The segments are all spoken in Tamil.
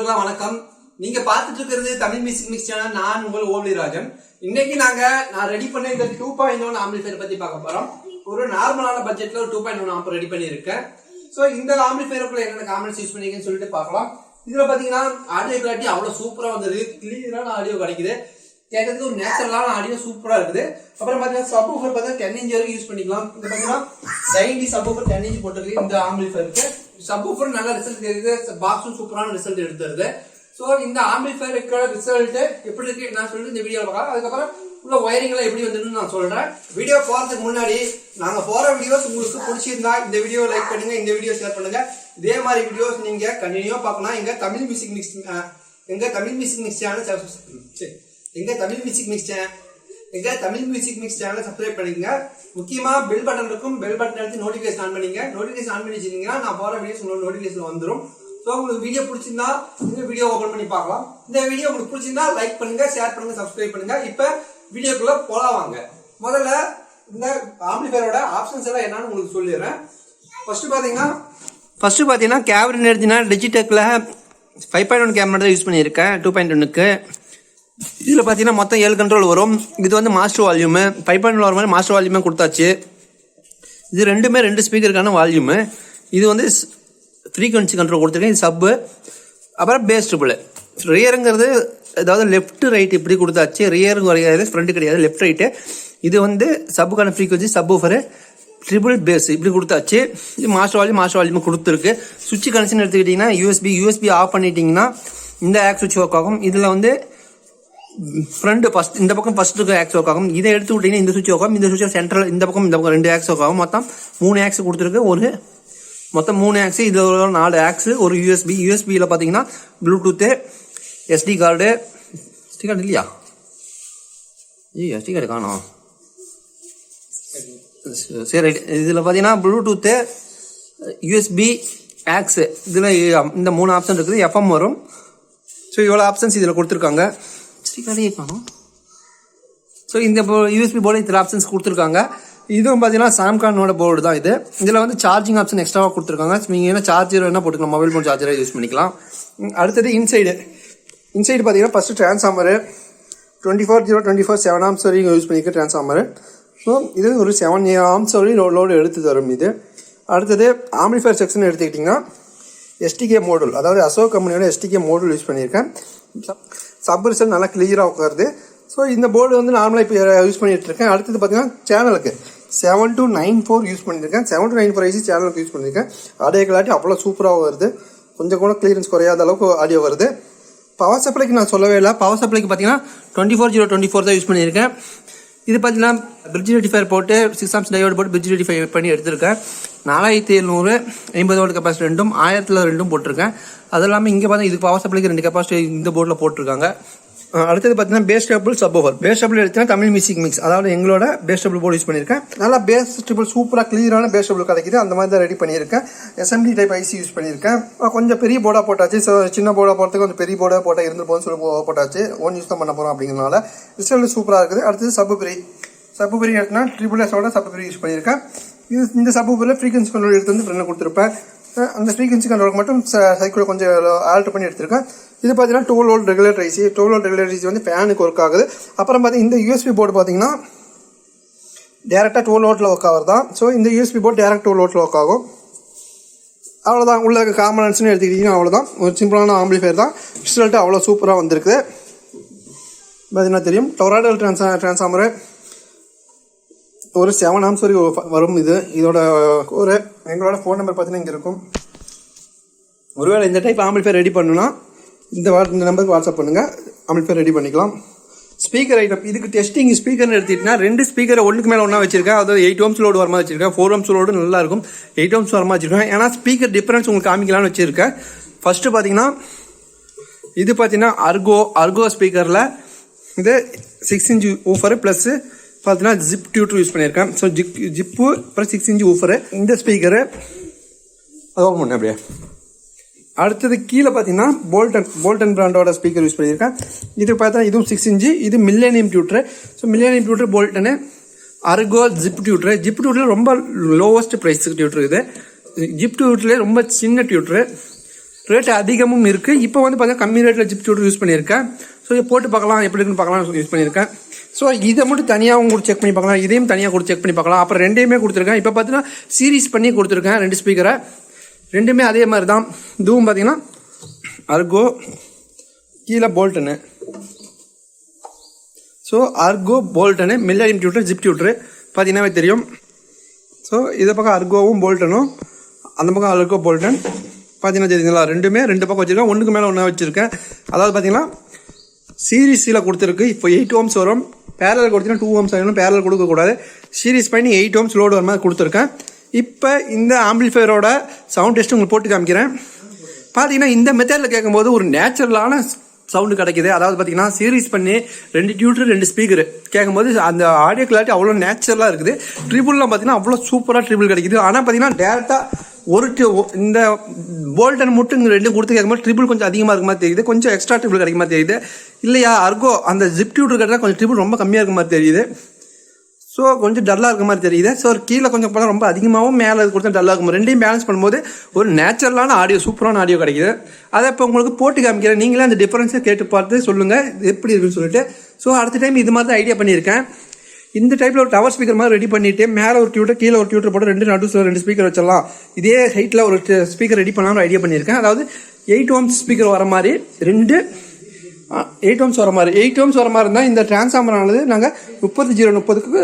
நண்பர்களா வணக்கம். நீங்க பார்த்துட்டு இருக்கிறது தமிழ் மியூசிக் மிக்ஸ் சேனல். நான் உங்கள் ஓவிலி ராஜன். இன்னைக்கு நான் ரெடி பண்ண இந்த 2.1 ஆம்பிளிஃபையர் பத்தி பார்க்க போறோம். ஒரு நார்மலான பட்ஜெட்ல ஒரு 2.1 ஆம்ப் ரெடி பண்ணியிருக்கேன். ஸோ இந்த ஆம்பிளிஃபையருக்குள்ள என்னென்ன காமெண்ட்ஸ் யூஸ் பண்ணிருக்கேன்னு சொல்லிட்டு பார்க்கலாம். இதுல பாத்தீங்கன்னா ஆடியோ கிளாரிட்டி அவ்வளவு சூப்பரா வந்தது. கிளியரான ஆடியோ கிடைக்குது. கேட்கறதுக்கு ஒரு நேச்சுரலான ஆடியோ சூப்பரா இருக்குது. அப்புறம் பாத்தீங்கன்னா சப் ஊஃபர் பார்த்தீங்கன்னா 10 இன்ச் வரைக்கும் யூஸ் பண்ணிக்கலாம். இது பாத்தீங்கன்னா 90 சப் ஊஃபர் 10 இன்ச் போட்டிருக்கு இந்த ஆம்பிளிஃபையருக்கு. சப் ஊஃபர் நல்ல ரிசல்ட் இருக்குது. பாக்ஸும் சூப்பரான ரிசல்ட் எடுத்துருது. ஸோ இந்த ஆம்பிளிஃபையருக்கோட ரிசல்ட் எப்படி இருக்கு நான் சொல்லிட்டு இந்த வீடியோவில் பார்க்கலாம். அதுக்கப்புறம் உள்ள ஒயரிங் எல்லாம் எப்படி வந்துன்னு நான் சொல்றேன். வீடியோ போறதுக்கு முன்னாடி நாங்க போற வீடியோஸ் உங்களுக்கு பிடிச்சிருந்தா இந்த வீடியோ லைக் பண்ணுங்க, இந்த வீடியோ ஷேர் பண்ணுங்க. இதே மாதிரி வீடியோஸ் நீங்க கண்டினியூவா பார்க்கணும். எங்க Tamil music mix channel subscribe பண்ணிக்கங்க. முக்கியமா பெல் பட்டன் இருக்கும். பெல் பட்டன் எடுத்து நோட்டிபிகேஷன் ஆன் பண்ணிங்க. நோட்டிபிகேஷன் ஆன் பண்ணி வச்சிருந்தீங்கன்னா நான் போற வீடியோஸ் உங்களுக்கு நோட்டிபிகேஷன் வந்துடும். ஸோ உங்களுக்கு வீடியோ பிடிச்சிருந்தா இந்த வீடியோ ஓபன் பண்ணி பார்க்கலாம். இந்த வீடியோ உங்களுக்கு பிடிச்சிருந்தா லைக் பண்ணுங்க, ஷேர் பண்ணுங்க, சப்ஸ்கிரைப் பண்ணுங்க. இப்ப வீடியோக்குள்ள போலாம் வாங்க. முதல்ல இந்த ஆம்பிளிஃபையரோட ஆப்ஷன்ஸ் எல்லாம் என்னன்னு உங்களுக்கு சொல்லிடுறேன். ஃபர்ஸ்ட் பாத்தீங்கன்னா கேமரா எடுத்தீங்கன்னா டிஜிடெக்ல 5.1 கேமரா தான் யூஸ் பண்ணியிருக்கேன் 2.1க்கு. இதில் பார்த்தீங்கன்னா மொத்தம் 7 கண்ட்ரோல் வரும். இது வந்து மாஸ்டர் வால்யூமு 5.1 வர மாதிரி மாஸ்டர் வால்யூமே கொடுத்தாச்சு. இது ரெண்டுமே 2 ஸ்பீக்கருக்கான வால்யூமு. இது வந்து ஃப்ரீக்வன்சி கண்ட்ரோல் கொடுத்துருக்கேன். இது சப்பு. அப்புறம் பேஸ் ட்ரிபிள். ரியருங்கிறது அதாவது லெஃப்ட் ரைட் இப்படி கொடுத்தாச்சு. ரியரும் கிடையாது, ஃப்ரண்ட் கிடையாது, லெஃப்ட் ரைட்டு. இது வந்து சப்புக்கான frequency, sub woofer, triple bass இப்படி கொடுத்தாச்சு. இது மாஸ்டர் வால்யூம் கொடுத்துருக்கு. சுவிட்ச் கனெக்ஷன் எடுத்துக்கிட்டிங்கன்னா யூஎஸ்பி ஆஃப் பண்ணிட்டீங்கன்னா இந்த ஆக்ஸ் சுவிட்ச் ஒர்க் ஆகும். இதில் வந்து ஃப்ரண்ட் ஃபர்ஸ்ட் இந்த பக்கம் ஃபர்ஸ்ட் ஆக்ஸ் ஒர்க் ஆகும். இதை எடுத்து விட்டீங்கன்னா இந்த சுவிட்ச் ஒர்க் ஆகும். இந்த சுவிட்ச் சென்ட்ரல் இந்த பக்கம் 2 ஆக்ஸ் ஒர்க் ஆகும். மொத்தம் 3 ஆக்ஸ் கொடுத்துருக்கு. மொத்தம் 3 ஆக்ஸ். இது 4 ஆக்ஸ். ஒரு யூஎஸ்பியில் பார்த்தீங்கன்னா ப்ளூடூத்து, SD கார்டு இல்லையா? SD கார்டு காணும். சரி, இதில் பார்த்தீங்கன்னா ப்ளூடூத்து, யூஎஸ்பி, ஆக்ஸ். இதில் இந்த 3 ஆப்ஷன் இருக்குது. FM வரும். ஸோ இவ்வளோ ஆப்ஷன்ஸ் இதில் கொடுத்துருக்காங்க. SD கார்டே காணும். ஸோ இந்த யூஎஸ்பி போர்டு இதில் ஆப்ஷன்ஸ் கொடுத்துருக்காங்க. இதுவும் பார்த்தீங்கன்னா சாம்கானோட போர்டு தான் இது. இதில் வந்து சார்ஜிங் ஆப்ஷன் எக்ஸ்ட்ராவாக கொடுத்துருக்காங்க. நீங்கள் என்ன சார்ஜர் என்ன போட்டுக்கலாம், மொபைல் ஃபோன் சார்ஜராக யூஸ் பண்ணிக்கலாம். அடுத்தது இன்சைடு பார்த்தீங்கன்னா ஃபர்ஸ்ட் டிரான்ஸ்ஃபார்மரு 24 7 ஆம்ஸ் வரைக்கும் யூஸ் பண்ணிக்க டிரான்ஸ்ஃபார்மரு. ஸோ இது ஒரு 7 ஆம்ஸ் வரையும் லோடு எடுத்து தரும் இது. அடுத்தது ஆம்பிளிஃபையர் செக்ஷன் எடுத்துக்கிட்டிங்கன்னா STK மோடல், அதாவது அசோக் கம்பெனியோட STK மோடல் யூஸ் பண்ணியிருக்கேன். சப் ரிசல்ட் நல்லா கிளியராக உட்காருது. ஸோ இந்த போர்டு வந்து நார்மலாக இப்போ யூஸ் பண்ணிட்டு இருக்கேன். அடுத்தது பார்த்தீங்கன்னா சேனலுக்கு 7294 யூஸ் பண்ணியிருக்கேன். 7294 ஐசி சேனலுக்கு யூஸ் பண்ணியிருக்கேன். ஆடியோ கிளாரிட்டி அவ்வளோ சூப்பராக வருது. கொஞ்சம் கூட கிளியரன்ஸ் குறையாத அளவுக்கு ஆடியோ வருது. பவர் சப்ளைக்கு நான் சொல்லவே இல்லை. பவர் சப்ளைக்கு பார்த்தீங்கன்னா 24024 தான் யூஸ் பண்ணியிருக்கேன். இது பார்த்தீங்கன்னா பிரிட்ஜ் ரெட்டிஃபையர் போட்டு 6 ஆம்ஸ் டையோடு போட்டு பிரிட்ஜ் ரெட்டிஃபை பண்ணி எடுத்திருக்கேன். 4700 50 வோல்ட் கெப்பாசிட்டி 2 1000 போட்டிருக்கேன். அது இல்லாமல் இங்கே பார்த்தா இதுக்கு பவர் சப்ளைக்கு 2 கெப்பாசிட்டி இந்த போர்டில் போட்டிருக்காங்க. அடுத்தது பார்த்தீங்கன்னா bass table, subwoofer. Bass table எடுத்தீங்கன்னா தமிழ் மியூசிக் மிக்ஸ், அதாவது எங்களோட பேஸ் டேபிள் போர்டு யூஸ் பண்ணியிருக்கேன். நல்லா பேஸ் டேபிள் சூப்பராக கிளியரான பேஸ் டேபிள் கிடைக்குது. அந்த மாதிரி தான் ரெடி பண்ணியிருக்கேன். SMD டைப் ஐசி யூஸ் பண்ணியிருக்கேன். கொஞ்சம் பெரிய போர்டாக போட்டாச்சு. ஸோ சின்ன போர்டாக போகிறதுக்கு கொஞ்சம் பெரிய போர்டாக போட்டால் இருந்து போகும்னு சொல்லி போட்டாச்சு. ஓன் யூஸ் தான் பண்ண போகிறோம் அப்படிங்கிறனால ரிசல்ட் சூப்பராக இருக்குது. அடுத்தது சப்பு எடுத்துனா SSS சப்பு யூஸ் பண்ணியிருக்கேன். இந்த சப்பு ஃப்ரீக்வன்சி கண்ட்ரோல் எடுத்து வந்து ஃப்ரெண்டில் கொடுத்துருப்பேன். அந்த ஃப்ரீக்வன்சி கண்ட்ரோலுக்கு மட்டும் சைக்கிள் கொஞ்சம் ஆல்டர் பண்ணி எடுத்திருக்கேன். இது பார்த்தீங்கன்னா 12 volt regulator IC. 12 volt regulator IC வந்து ஃபேனுக்கு ஒர்க் ஆகுது. அப்புறம் பார்த்தீங்கன்னா இந்த யூஎஸ்பி போர்டு பார்த்தீங்கன்னா டேரெக்டாக 12 வோல்ட்டில் ஒர்க் ஆகுது தான். ஸோ இந்த யூஎஸ்பி போர்டு டேரெக்ட் 12 வோல்ட்டில் ஒர்க் ஆகும். அவ்வளோதான். உள்ள காம்பனன்ட்ஸ்னு எடுத்துக்கிட்டிங்கன்னா அவ்வளோதான். ஒரு சிம்பிளான ஆம்பிளிஃபையர் தான். ரிசல்ட்டு அவ்வளோ சூப்பராக வந்திருக்குது. பார்த்தீங்கன்னா தெரியும். டொராடல் டிரான்ஸ்ஃபார்மரு ஒரு 7 ஆம்ஸ் வரைக்கும் வரும். இதோட ஒரு எங்களோட ஃபோன் நம்பர் பார்த்தீங்கன்னா இங்கே இருக்கும். ஒருவேளை இந்த டைப் ஆம்பிளிஃபையர் ரெடி பண்ணுன்னா இந்த நம்பருக்கு வாட்ஸ்அப் பண்ணுங்கள். ஆம்பிளிஃபையர் ரெடி பண்ணிக்கலாம். ஸ்பீக்கர் ஐட்டம் இதுக்கு டெஸ்டிங் ஸ்பீக்கர்னு எடுத்துக்கிட்டா 2 ஸ்பீக்கரை ஒன்றுக்கு மேலே ஒன்றா வச்சிருக்கேன். அதாவது 8 ஓம்ஸ் லோடு வரமா வச்சிருக்கேன். 4 ஓம்ஸ் லோடு நல்லா இருக்கும். 8 ஓம்ஸ் வரமா வச்சிருக்கேன். ஏன்னா ஸ்பீக்கர் டிஃபரன்ஸ் உங்களுக்கு காமிக்கலாம்னு வச்சிருக்கேன். ஃபர்ஸ்ட் பார்த்தீங்கன்னா இது பார்த்தீங்கன்னா அர்கோ ஸ்பீக்கரில் இது 6 இன்ச் ஊஃபர் ப்ளஸ் பார்த்தீங்கன்னா ஜிப் டியூட்டர் யூஸ் பண்ணியிருக்கேன். ஸோ ஜிப்பு அப்புறம் 6 இன்ச் ஊஃபரு. இந்த ஸ்பீக்கரு அதான் ஒன்று அப்படியே. அடுத்தது கீழே பார்த்தீங்கன்னா போல்டன் பிராண்டோட ஸ்பீக்கர் யூஸ் பண்ணியிருக்கேன். இது பார்த்தா இதுவும் 6 இன்ச்சு. இது millennium tweeter. So millennium tweeter போல்டனு அர்கோ ஜிப் டியூட்டர் ரொம்ப லோவஸ்ட் ப்ரைஸ் டியூட்டர். இது ஜிப் டியூட்டர்லேயே ரொம்ப சின்ன டியூட்டரு. ரேட் அதிகமும் இருக்குது. இப்போ வந்து பார்த்தீங்கன்னா கம்மி ரேட்டில் ஜிப் டியூட்டர் யூஸ் பண்ணியிருக்கேன். ஸோ இதை போட்டு பார்க்கலாம் எப்படி இருக்குன்னு பார்க்கலாம் யூஸ் பண்ணியிருக்கேன். ஸோ இதை மட்டும் தனியாகவும் கூட செக் பண்ணி பார்க்கலாம், இதையும் தனியாக கூட செக் பண்ணி பார்க்கலாம். அப்புறம் ரெண்டையுமே கொடுத்துருக்கேன். இப்போ பார்த்தீங்கன்னா சீரிஸ் பண்ணி கொடுத்துருக்கேன் 2 ஸ்பீக்கரை. ரெண்டுமே அதே மாதிரி தான். இதுவும் பார்த்தீங்கன்னா அர்கோ, கீழே போல்டனு. ஸோ அர்கோ போல்டனு மில்லியம் டியூட்டர் ஜிப் டியூட்டரு பார்த்தீங்கன்னாவே தெரியும். ஸோ இதை பக்கம் அர்கோவும் போல்டனும், அந்த பக்கம் அர்கோ போல்டன் பார்த்தீங்கன்னா தெரியுங்களா. ரெண்டுமே 2 பக்கம் வச்சுருக்கேன், ஒன்றுக்கு மேலே ஒன்றா வச்சுருக்கேன். அதாவது பார்த்தீங்கன்னா சீரிஸில் கொடுத்துருக்கு. இப்போ 8 ohms வரும். பேரல் கொடுத்தீங்கன்னா 2 ohms ஆகணும், பேரல் கொடுக்கக்கூடாது. சீரிஸ் பண்ணி 8 ohms லோடு வர மாதிரி கொடுத்துருக்கேன். இப்போ இந்த ஆம்பிளிஃபையரோட சவுண்ட் டெஸ்ட் உங்களுக்கு போட்டு காமிக்கிறேன். பார்த்தீங்கன்னா இந்த மெத்தடில் கேட்கும்போது ஒரு நேச்சுரலான சவுண்டு கிடைக்குது. அதாவது பார்த்தீங்கன்னா சீரிஸ் பண்ணி 2 டியூட்டர் 2 ஸ்பீக்கர் கேட்கும்போது அந்த ஆடியோ கிளாரிட்டி அவ்வளோ நேச்சுரலாக இருக்குது. ட்ரிபிள்லாம் பார்த்தீங்கன்னா அவ்வளோ சூப்பராக ட்ரிபிள் கிடைக்குது. ஆனால் பார்த்தீங்கன்னா டேரெக்டாக இந்த போல்டன் மட்டும் இங்கே 2 கொடுத்து கேட்கும்போது ட்ரிபிள் கொஞ்சம் அதிகமாக இருக்க மாதிரி தெரியுது, கொஞ்சம் எக்ஸ்ட்ரா ட்ரிபிள் கிடைக்க மாதிரி தெரியுது. இல்லையா அர்கோ அந்த ஜிப் டியூட்டர் கேட்டால் கொஞ்சம் ட்ரிபிள் ரொம்ப கம்மியாக இருக்க மாதிரி தெரியுது. ஸோ கொஞ்சம் டல்லாக இருக்க மாதிரி தெரியுது. ஸோ கீழே கொஞ்சம் போனால் ரொம்ப அதிகமாகவும் மேலே கொடுத்தா டல்லாக இருக்கும். ரெண்டையும் பேலன்ஸ் பண்ணும்போது ஒரு நேச்சுரலான ஆடியோ, சூப்பரான ஆடியோ கிடைக்குது. அதை இப்போ உங்களுக்கு போட்டு காமிக்கிறேன். நீங்களே அந்த டிஃபரன்ஸை கேட்டு பார்த்து சொல்லுங்கள் எப்படி இருக்குன்னு சொல்லிட்டு. ஸோ அடுத்த டைம் இது மாதிரி தான் ஐடியா பண்ணியிருக்கேன். இந்த டைப்பில் ஒரு டவர் ஸ்பீக்கர் மாதிரி ரெடி பண்ணிவிட்டு மேலே ஒரு டியூட்டர் கீழே ஒரு டியூட்டர் போட்டு 2 நடுவில் 2 ஸ்பீக்கர் வச்சிடலாம். இதே ஹைட்டில் ஒரு ஸ்பீக்கர் ரெடி பண்ணலாம்னு ஐடியா பண்ணியிருக்கேன். அதாவது 8 ohms ஸ்பீக்கர் வர மாதிரி 8 ohms வர மாதிரி 8 ohms வர மாதிரி இருந்தால் இந்த டிரான்ஸ்ஃபார்மர் ஆனது நாங்கள் 30-0-30க்கு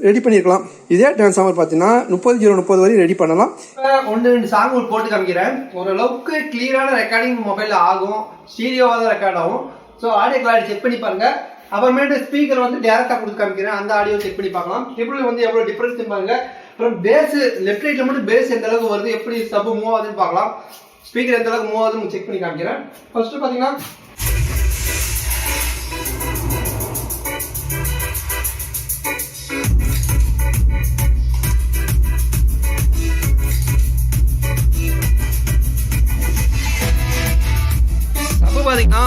ரெடி பண்ணியிருக்கலாம். இதே டிரான்ஸ்ஃபார்மர் பார்த்தீங்கன்னா 30-0-30 வரை ரெடி பண்ணலாம். 1-2 சாங் போட்டு காமிக்கிறேன். ஓரளவுக்கு கிளியரான ரெக்கார்டிங் மொபைலில் ஆகும், ஸ்டீரியோவாக தான் ரெக்கார்ட் ஆகும். ஸோ ஆடியோ கிளாரிட்டி செக் பண்ணி பாருங்க. அப்புறமேட்டு ஸ்பீக்கர் வந்து டேரெக்டாக கொடுத்து காமிக்கிறேன், அந்த ஆடியோ செக் பண்ணி பார்க்கலாம். ட்ரிபிள் வந்து எவ்வளோ டிஃபரன்ஸ் பாருங்க. அப்புறம் பேஸ் லெஃப்ட் ரைட்டில் மட்டும் பேஸ் எந்த அளவுக்கு வருது, எப்படி சப் மூவ் ஆகுதுன்னு பார்க்கலாம். ஸ்பீக்கர் எந்த அளவுக்கு மூவ் ஆகுதுன்னு செக் பண்ணி காமிக்கிறேன். ஃபர்ஸ்ட் பார்த்தீங்கன்னா பார்த்தீங்கன்னா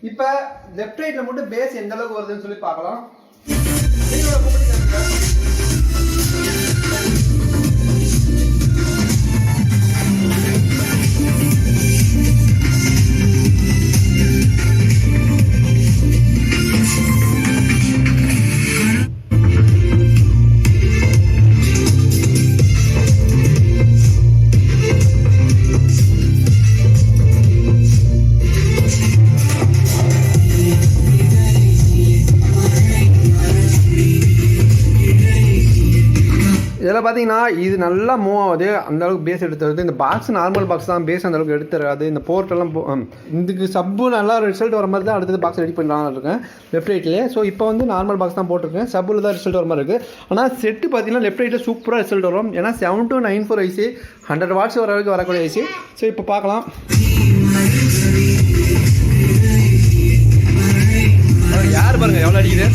இப்போ லெஃப்ட் ரைட்ல மட்டும் பேஸ் எந்த அளவுக்கு வருதுன்னு சொல்லி பார்க்கலாம். பார்த்தீங்கன்னா இது நல்லா மூவ் ஆகுது, அந்தளவுக்கு பேஸ் எடுத்துறது. இந்த பாக்ஸ் நார்மல் பாக்ஸ் தான், பேஸ் அந்தளவுக்கு எடுத்துறாது. இந்த போர்ட்டெல்லாம் இதுக்கு சப்பு நல்லா ரிசல்ட் வர மாதிரி தான் அடுத்தது பாக்ஸ் ரெடி பண்ணலாம்னு இருக்கேன் லெஃப்ட் ரைட்லேயே. ஸோ இப்போ வந்து நார்மல் பாக்ஸ் தான் போட்டிருக்கேன், சப்பில் தான் ரிசல்ட் வர மாதிரி இருக்குது. ஆனால் செட்டு பார்த்தீங்கன்னா லெஃப்ட் ரைட்டில் சூப்பராக ரிசல்ட் வரும். ஏன்னா 7294 ஐசி 100 வாட்ஸ் வர வரைக்கும் வரக்கூடிய ஐசி. ஸோ இப்போ பார்க்கலாம். யார் பாருங்கள் எவ்வளோ அடிக்குது.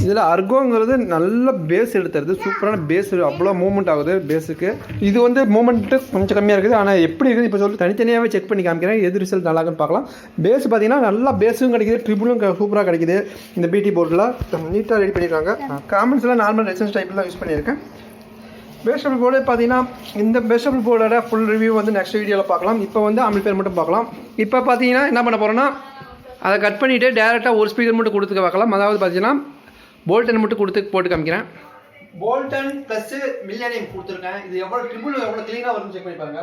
இதில் அர்கோங்கிறது நல்ல பேஸ் எடுத்துறது, சூப்பரான பேஸ், அவ்வளோ மூவ்மெண்ட் ஆகுது பேஸுக்கு. இது வந்து மூவ்மெண்ட்டு கொஞ்சம் கம்மியாக இருக்குது. ஆனால் எப்படி இருக்குது இப்போ சொல்லிட்டு தனித்தனியாகவே செக் பண்ணி காமிக்கிறேன், எது ரிசல்ட் நல்லா இருக்குன்னு பார்க்கலாம். பேஸ் பார்த்தீங்கன்னா நல்லா பேஸும் கிடைக்குது, ட்ரிபிளும் சூப்பராக கிடைக்குது. இந்த பிடி போர்டில் நீட்டாக ரெடி பண்ணியிருக்காங்க. காமெண்ட்ஸில் நார்மல் ரெசன்ஸ் டைப்பில் தான் யூஸ் பண்ணியிருக்கேன். பேஸ்டபிள் போர்டு பார்த்தீங்கன்னா இந்த பேஸ்டபிள் போர்டோட ஃபுல் ரிவ்யூ வந்து நெக்ஸ்ட் வீடியோவில் பார்க்கலாம். இப்போ வந்து ஆம்பிளிஃபையர் மட்டும் பார்க்கலாம். இப்போ பார்த்தீங்கன்னா என்ன பண்ண போகிறோன்னா அதை கட் பண்ணிவிட்டு டேரெக்டாக ஒரு ஸ்பீக்கர் மட்டும் கொடுத்துக்க பார்க்கலாம். அதாவது பார்த்தீங்கன்னா போல்டன் மட்டும் போட்டு காமிக்கிறேன். போல்டன் ப்ளஸ் மில்லியனியம் கொடுத்துருக்கேன். இது எவ்வளோ ட்ரிபிள் எவ்வளோ க்ளீனாக வரும்னு செக் பண்ணி பாருங்க.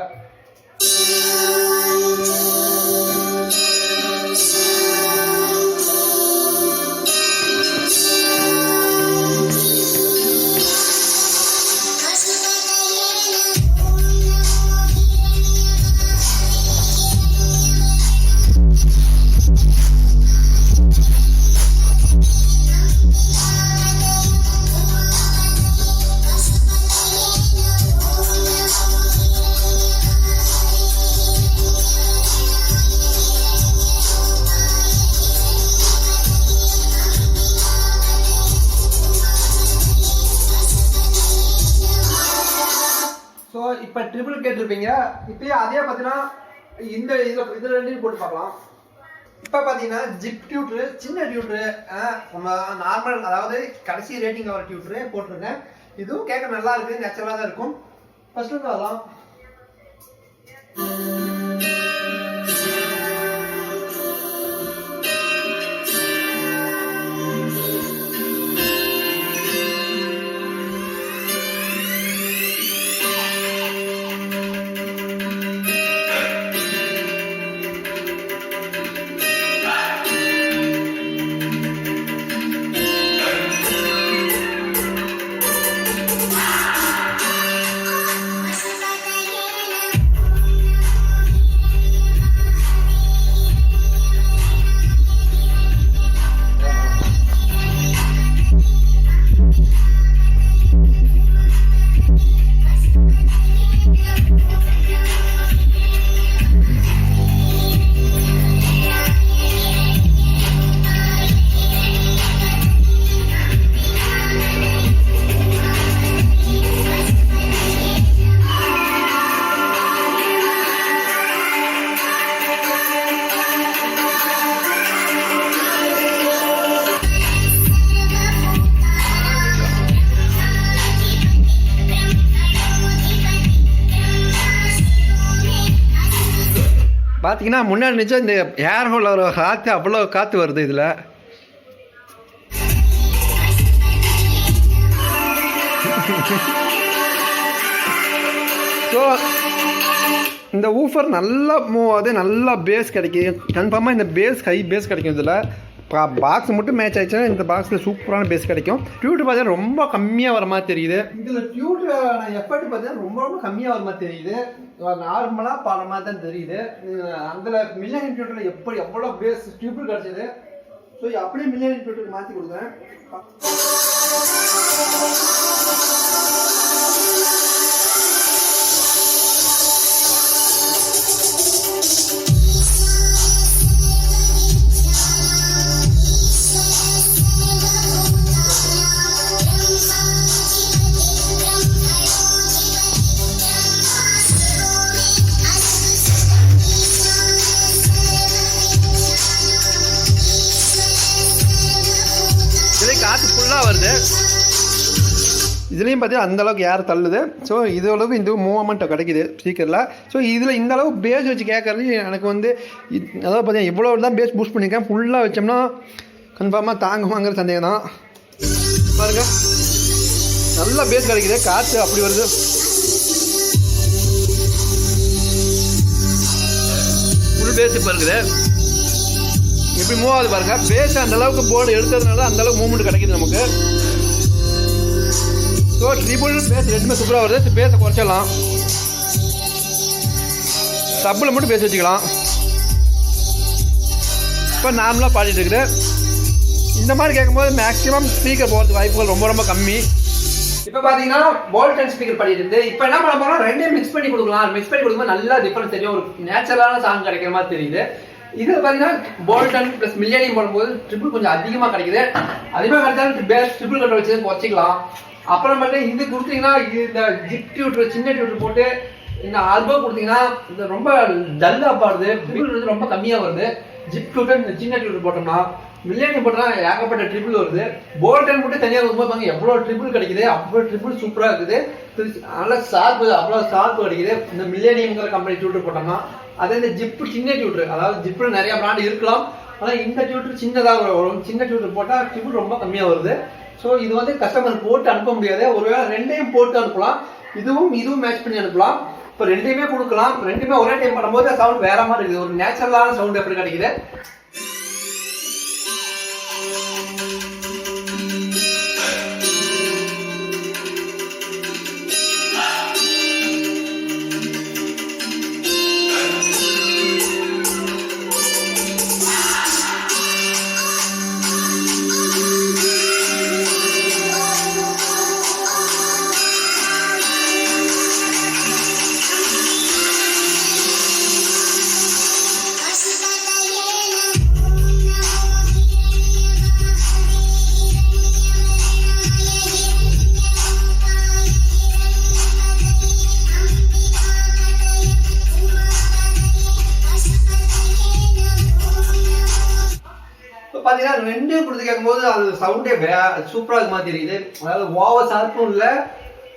ஸோ இப்போ ட்ரிபிள் கேட்டிருப்பீங்க. இப்போயே அதே பார்த்தீங்கன்னா இந்த இதில் ரெண்டையும் போட்டு பார்க்கலாம். இப்போ பார்த்தீங்கன்னா ஜிப் டியூட்ரு, சின்ன டியூட்ரு, நம்ம நார்மல் அதாவது கடைசி ரேட்டிங் ஆகிற டியூட்ரு போட்டிருக்கேன். இதுவும் கேட்க நல்லா இருக்குது, நேச்சுரலாக தான் இருக்கும். ஃபர்ஸ்ட் வரலாம். பார்த்தீங்கன்னா முன்னாடி நிச்சயம் இந்த ஏர் ஹோல் ஒரு காற்று அவ்வளோ காற்று வருது இதில். ஸோ இந்த ஊஃபர் நல்லா மூவ் ஆகுது, நல்லா பேஸ் கிடைக்கும். கன்ஃபார்மாக இந்த பேஸ் ஹை பேஸ் கிடைக்கும். இதில் பாக்ஸ் மட்டும் மேட்ச் ஆயிடுச்சுன்னா இந்த பாக்ஸில் சூப்பரான பேஸ் கிடைக்கும். டியூட் பார்த்தீங்கன்னா ரொம்ப கம்மியாக வர மாதிரி தெரியுது. இதில் டியூட் எஃபர்ட் பார்த்தீங்கன்னா ரொம்ப ரொம்ப கம்மியாக வர மாதிரி தெரியுது. நார்மலாக பாடுற மாதிரி தான் தெரியுது. அதில் மில்லியன் டியூட்டில் எப்படி எவ்வளோ பேஸ் டியூபிள் கிடச்சிது. ஸோ அப்படியே மில்லியன் டியூட்டுக்கு மாற்றி கொடுக்குறேன். காற்று ஃபுல்லாக வருது. இதுலேயும் பார்த்தீங்கன்னா அந்தளவுக்கு ஏர் தள்ளுது. ஸோ இதளவுக்கு இந்த மூவ்மெண்ட் கிடைக்குது ஸ்பீக்கரில். ஸோ இதில் இந்த அளவுக்கு பேஸ் வச்சு கேட்கறது எனக்கு வந்து அதாவது பார்த்தீங்கன்னா இவ்வளோ தான் பேஸ் பூஸ்ட் பண்ணியிருக்கேன். ஃபுல்லாக வச்சோம்னா கன்ஃபார்மாக தாங்குவாங்கிற சந்தேகம் தான். பாருங்க நல்லா பேஸ் கிடைக்குது, காற்று அப்படி வருது. ஃபுல் பேஸ் இப்போ இருக்குது. எப்படி மூவ் ஆகுது பாருங்க. பேஸ் அந்த அளவுக்கு போர்டு எடுத்ததுனால அந்த அளவுக்கு மூவ்மெண்ட் கிடைக்குது நமக்கு. ஸோ ட்ரிபிள் பேஸ் ரெண்டுமே சூப்பராக வருது. பேஸை குறைச்சிடலாம், சப்பில் மட்டும் பேஸ் வச்சுக்கலாம். இப்போ நார்மலாக பாடிட்டு இருக்குது. இந்த மாதிரி கேட்கும்போது மேக்ஸிமம் ஸ்பீக்கர் போகிறதுக்கு வாய்ப்புகள் ரொம்ப ரொம்ப கம்மி. இப்போ பார்த்தீங்கன்னா போல்டன் ஸ்பீக்கர் பாடிட்டு இருந்து இப்போ என்ன பண்ண போகிறோம், ரெண்டையும் மிக்ஸ் பண்ணி கொடுக்கலாம். மிக்ஸ் பண்ணி கொடுக்கும்போது நல்லா டிஃபரன்ஸ் தெரியும், ஒரு நேச்சுரலான சாங் கிடைக்கிற மாதிரி தெரியுது. இதில் பார்த்தீங்கன்னா போல்டன் ப்ளஸ் மில்லியனியம் போடும்போது ட்ரிபிள் கொஞ்சம் அதிகமாக கிடைக்குது. அதிகமாக கிடைச்சாலும் பேஸ் ட்ரிபிள் கண்ட்ரோல் வச்சு குறைச்சிக்கலாம். அப்புறம் பார்த்தா இது கொடுத்தீங்கன்னா இந்த ஜிப் டியூட்டர் சின்ன டியூட்டர் போட்டு இந்த ஆல்போ கொடுத்தீங்கன்னா இந்த ரொம்ப டல்லாக பாடுது. ட்ரிபிள் வந்து ரொம்ப கம்மியாக வருது. ஜிப் டியூட்டர் இந்த சின்ன டியூட்டர் போட்டோம்னா, மில்லியனியம் போட்டோம்னா ஏகப்பட்ட ட்ரிபிள் வருது. போல்டன் மட்டும் தனியாக வரும்போது பாருங்க எவ்வளோ ட்ரிபிள் கிடைக்குது. அவ்வளோ ட்ரிபிள் சூப்பராக இருக்குது. நல்லா ஷார்ப்பு, அவ்வளோ ஷார்ப்பு கிடைக்குது இந்த மில்லியனியம்ங்கிற கம்பெனி டியூட்டர் போட்டோம்னா. அதே இந்த ஜிப்பு சின்ன டியூட்டர், அதாவது ஜிப்பில் நிறைய பிராண்ட் இருக்கலாம், ஆனால் இந்த டியூட்டர் சின்னதாக வரும். சின்ன டியூட்டர் போட்டால் ட்ரிபிள் ரொம்ப கம்மியாக வருது. ஸோ இது வந்து கஸ்டமர் போட்டு அனுப்ப முடியாது. ஒருவேளை ரெண்டையும் போட்டு அனுப்பலாம், இதுவும் மேட்ச் பண்ணி அனுப்பலாம். இப்போ ரெண்டையுமே கொடுக்கலாம். ரெண்டுமே ஒரே டைம் பண்ணும்போது சவுண்ட் வேற மாதிரி இருக்குது. ஒரு நேச்சுரலான சவுண்ட் எப்படி கிடைக்குது. பார்த்தீங்கன்னா ரெண்டும் கொடுத்து கேட்கும்போது அது சவுண்டே சூப்பராக இருக்க மாதிரி தெரியுது. அதாவது ஓவர் ஷார்ப்பும் இல்லை,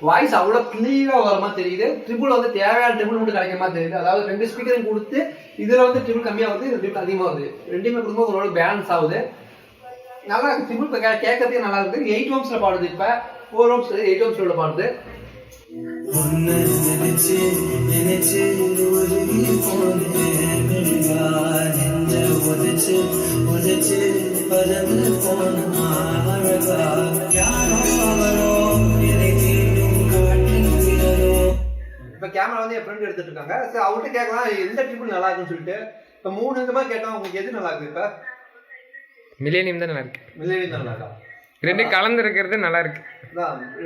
வாய்ஸ் அவ்வளோ கிளியராக வர மாதிரி தெரியுது. ட்ரிபிள் வந்து தேவையான ட்ரிபிள் மட்டும் கிடைக்கிற மாதிரி தெரியுது. அதாவது ரெண்டு ஸ்பீக்கரையும் கொடுத்து இதில் வந்து ட்ரிபிள் கம்மியாக வருது, ட்ரிபிள் அதிகமாக வருது. ரெண்டுமே கொடுக்கும்போது ஒரு பேலன்ஸ் ஆகுது. நல்லா ட்ரிபிள் இப்போ கேட்கறதுக்கு நல்லா இருக்குது. 8 ஓம்ஸில் பாடுது. இப்போ 4 ஓம்ஸ் 8 ஓம்ஸில் பாடுது. இப்போ கேமரா வந்து என் ஃப்ரெண்ட் எடுத்துட்டு இருக்காங்க. சரி அவர்கிட்ட கேட்கலாம் எந்த ட்ரிபிள் நல்லா இருக்குன்னு சொல்லிட்டு. இப்போ 3 இந்த மாதிரி கேட்டோம், உங்களுக்கு எது நல்லா இருக்கு? இப்போ மில்லேனியம் தான் நல்லா இருக்கு. மில்லேனியம் தான் நல்லா இருக்கா? ரெண்டு கலந்து இருக்கிறது நல்லா இருக்கு.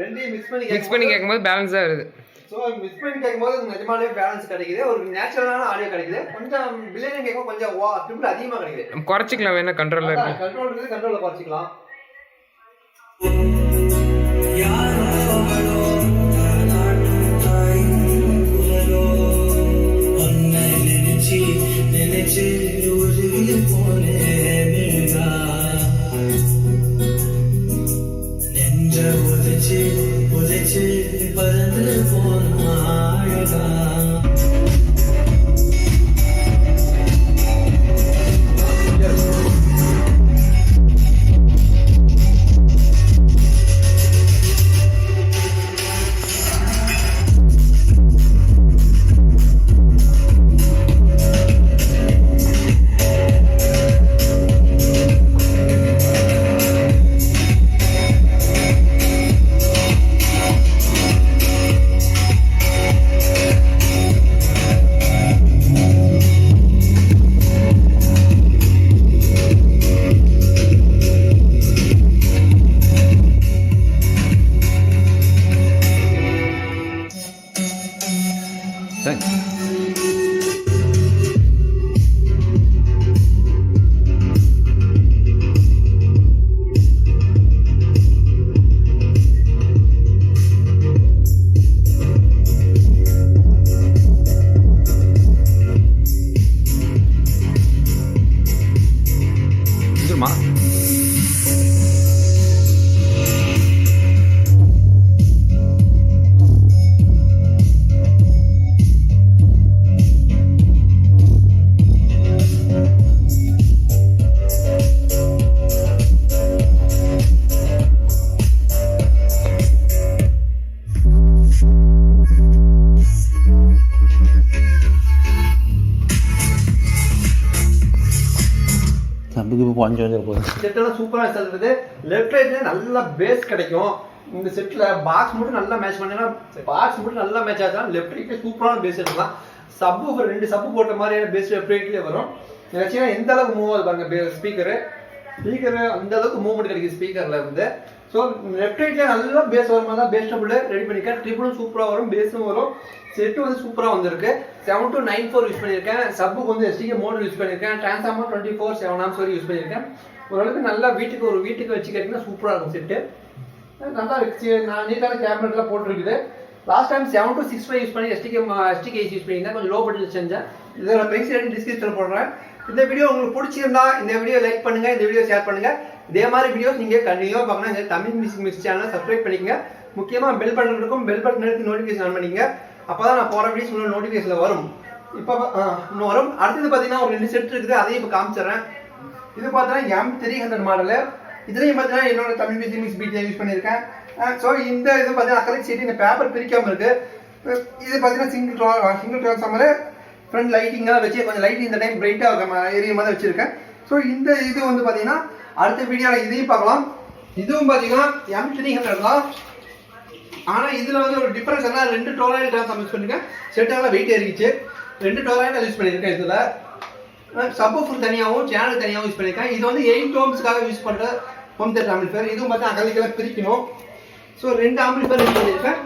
ரெண்டையும் மிக்ஸ் பண்ணி கேட்கும்போது பேலன்ஸா வருது. ஸோ மிக்ஸ் பண்ணி கேட்கும்போது நிஜமாலே பேலன்ஸ் கிடைக்குது. ஒரு நேச்சுரலான ஆடியோ கிடைக்குது. கொஞ்சம் மில்லேனியம் கேட்கும் கொஞ்சம் ட்ரிபிள் அதிகமாக கிடைக்குது. குறைச்சிக்கலாம், வேணா கண்ட்ரோல்ல இருக்கு. கண்ட்ரோல் இருக்குது, கண்ட்ரோல்ல குறைச்சிக்கலாம். சப்புக்கு இப்போ பஞ்சு வந்து போகுது. செட்டெல்லாம் சூப்பராக ரிசல்ட் இருக்குது. லெஃப்ட் ரைட்ல நல்ல பேஸ் கிடைக்கும். இந்த செட்டில் பாக்ஸ் மட்டும் நல்லா மேட்ச் பண்ணீங்கன்னா பாக்ஸ் மட்டும் நல்லா மேட்ச் ஆச்சா லெஃப்ட் ரைட்ல சூப்பரான பேஸ் எடுக்கலாம். சப்பு 2 சப்பு போட்ட மாதிரியான பேஸ் லெஃப்ட் ரைட்லேயே வரும். வச்சுன்னா எந்த அளவுக்கு மூவ் ஆகுது பாருங்க ஸ்பீக்கரு அந்த அளவுக்கு மூவ்மெண்ட் கிடைக்குது ஸ்பீக்கரில் இருந்து. ஸோ லெஃப்ட் ரைட்ல நல்லா பேஸ் வர மாதிரி தான் பேஸ் டபுள் ரெடி பண்ணியிருக்கேன். ட்ரிபிளும் சூப்பராக வரும், பேஸும் வரும். செட்டு வந்து சூப்பராக வந்திருக்கு. 7294 யூஸ் பண்ணியிருக்கேன். சப்புக்கு வந்து எஸ்டிகே மோட் யூஸ் பண்ணியிருக்கேன். டிரான்ஸ்ஃபார்மர் 24 7 amps வரை யூஸ் பண்ணியிருக்கேன். ஓரளவுக்கு நல்லா வீட்டுக்கு வச்சு கேட்டிங்கன்னா சூப்பராக இருக்கும் செட்டு. நல்லா நான் நீட்டான கேபினெட்லாம் போட்டிருக்குது. லாஸ்ட் டைம் 7265 யூஸ் பண்ணி எஸ்டிகே யூஸ் பண்ணியிருந்தேன். கொஞ்சம் லோ பட்ஜெட் செஞ்சேன். இதோட ப்ரைஸ் ரேட்டிங் டிஸ்கிரிப்ஷனில் போடுறேன். இந்த வீடியோ உங்களுக்கு பிடிச்சிருந்தா இந்த வீடியோ லைக் பண்ணுங்க, இந்த வீடியோ ஷேர் பண்ணுங்க. இதே மாதிரி வீடியோஸ் நீங்க கண்டினியூவா பார்க்கணும். இந்த தமிழ் மியூசிக் மிக்ஸ் சேனலை சப்ஸ்கிரைப் பண்ணிக்கங்க. முக்கியமா பெல் பட்டன் இருக்கும், பெல் பட்டன் எடுத்து நோட்டிஃபிகேஷன் ஆன் பண்ணிக்கங்க. அப்பதான் நான் போற வீடியோஸ் உங்களுக்கு நோட்டிஃபிகேஷன்ல வரும். இப்போ இன்னும் வரும். அடுத்தது பார்த்தீங்கன்னா ஒரு 2 செட் இருக்குது, அதையும் இப்போ காமிச்சிடுறேன். இது பார்த்தீங்கன்னா M300 மாடலு. இதுலையும் பார்த்தீங்கன்னா என்னோட Tamil music mix beat use பண்ணியிருக்கேன். ஸோ இந்த இது பார்த்தீங்கன்னா அக்கறைக்கு சீட்டு இந்த பேப்பர் பிரிக்காமல் இருக்கு. இது பார்த்தீங்கன்னா சிங்கிள் ட்ரான்ஸ்ஃபார்மர் ஃப்ரண்ட் லைட்டிங்காக வச்சு கொஞ்சம் லைட்டிங் இந்த டைம் பிரைட்டாக ஏரியா மாதிரி வச்சிருக்கேன். ஸோ இந்த இது வந்து பார்த்தீங்கன்னா அடுத்த வீடியோவில் இதையும் பார்க்கலாம். இதுவும் பார்த்தீங்கன்னா M300 தான். ஆனால் இதில் வந்து ஒரு டிஃபரன்ஸ் என்ன, 2 டோலாயில் ட்ரான்ஸ்ஃபார்மர் யூஸ் பண்ணியிருக்கேன். செட்டாக வெயிட் ஏறிச்சு. 2 டோலாயில் யூஸ் பண்ணியிருக்கேன். இதில் சப்வூஃபர் தனியாகவும் சேனல் தனியாகவும் யூஸ் பண்ணியிருக்கேன். இது வந்து 8 ohmsக்காக யூஸ் பண்ணுற ஹோம் தேட்டர் ஆம்பிளிஃபையர். இதுவும் பார்த்தா அகலிக்கெல்லாம் பிரிக்கணும். ஸோ 2 ஆம்பிளிஃபையர் யூஸ் பண்ணியிருக்கேன்.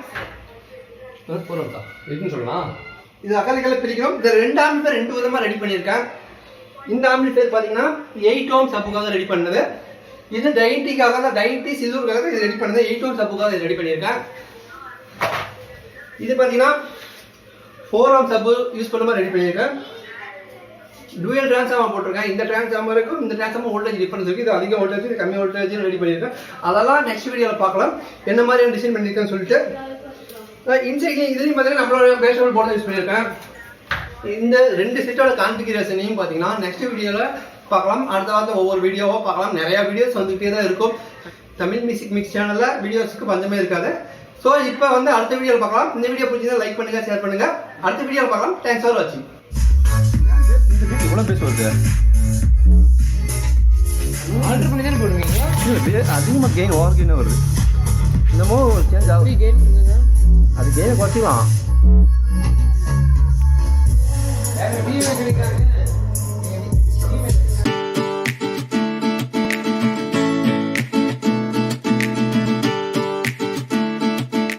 இருக்குன்னு சொல்லலாம். இது அகலிக்கெல்லாம் பிரிக்கணும். இந்த 2 ஆம்பிளிஃபையர் 2 விதமாக ரெடி பண்ணியிருக்கேன். இந்த ஆம்பிளிஃபையர் பார்த்தீங்கன்னா 8 ohms சப்புக்காக ரெடி பண்ணது. இது டைனட்டிக்காக தான், டைனட்டி சில்வருக்காக இது ரெடி பண்ணது. 8 ohms சப்புக்காக இது ரெடி பண்ணியிருக்கேன். இது பார்த்தீங்கன்னா 4 ohms சப்பு யூஸ் பண்ண மாதிரி ரெடி பண்ணியிருக்கேன். டூயல் டிரான்ஸ்ஃபார்மர் போட்டிருக்கேன். இந்த டிரான்ஸ்ஃபார்மருக்கும் இந்த டிரான்ஸ்ஃபார்மர் வோல்டேஜ் டிஃபரன்ஸ் இருக்குது. இது அதிக வோல்டேஜ், இது கம்மி வோல்டேஜ் ரெடி பண்ணியிருக்கேன். அதெல்லாம் நெக்ஸ்ட் வீடியோவில் பார்க்கலாம் என்ன மாதிரியான டிசைன் பண்ணியிருக்கேன்னு சொல்லிட்டு. இன்சைட்லையும் இதுலையும் பார்த்தீங்கன்னா நம்மளோட பேஸ்டபிள் போர்டு யூஸ் பண்ணியிருக்கேன். இந்த 2 செட்டோட கான்ஃபிகரேஷனையும் பார்த்தீங்கன்னா நெக்ஸ்ட் வீடியோவில் பார்க்கலாம். அடுத்த வாரத்தை ஒவ்வொரு வீடியோவாக பார்க்கலாம். நிறையா வீடியோஸ் வந்துகிட்டே தான் இருக்கும். தமிழ் மியூசிக் மிக்ஸ் சேனலில் வீடியோஸ்க்கு பஞ்சமே இருக்காது. ஸோ இப்போ வந்து அடுத்த வீடியோவில் பார்க்கலாம். இந்த வீடியோ பிடிச்சதா லைக் பண்ணுங்கள், ஷேர் பண்ணுங்கள். அடுத்த வீடியோவில் பார்க்கலாம். தேங்க்ஸ் ஃபார் வாட்சிங். இவ்வளோ பேச வருது. ஆர்டர் பண்ணி தானே போடுவீங்க? அதிகமாக கெயின் ஓவர் கெயின் வருது. என்னமோ சேஞ்ச் ஆகும். அது கெயினை குறைச்சிக்கலாம். கிடைக்காது.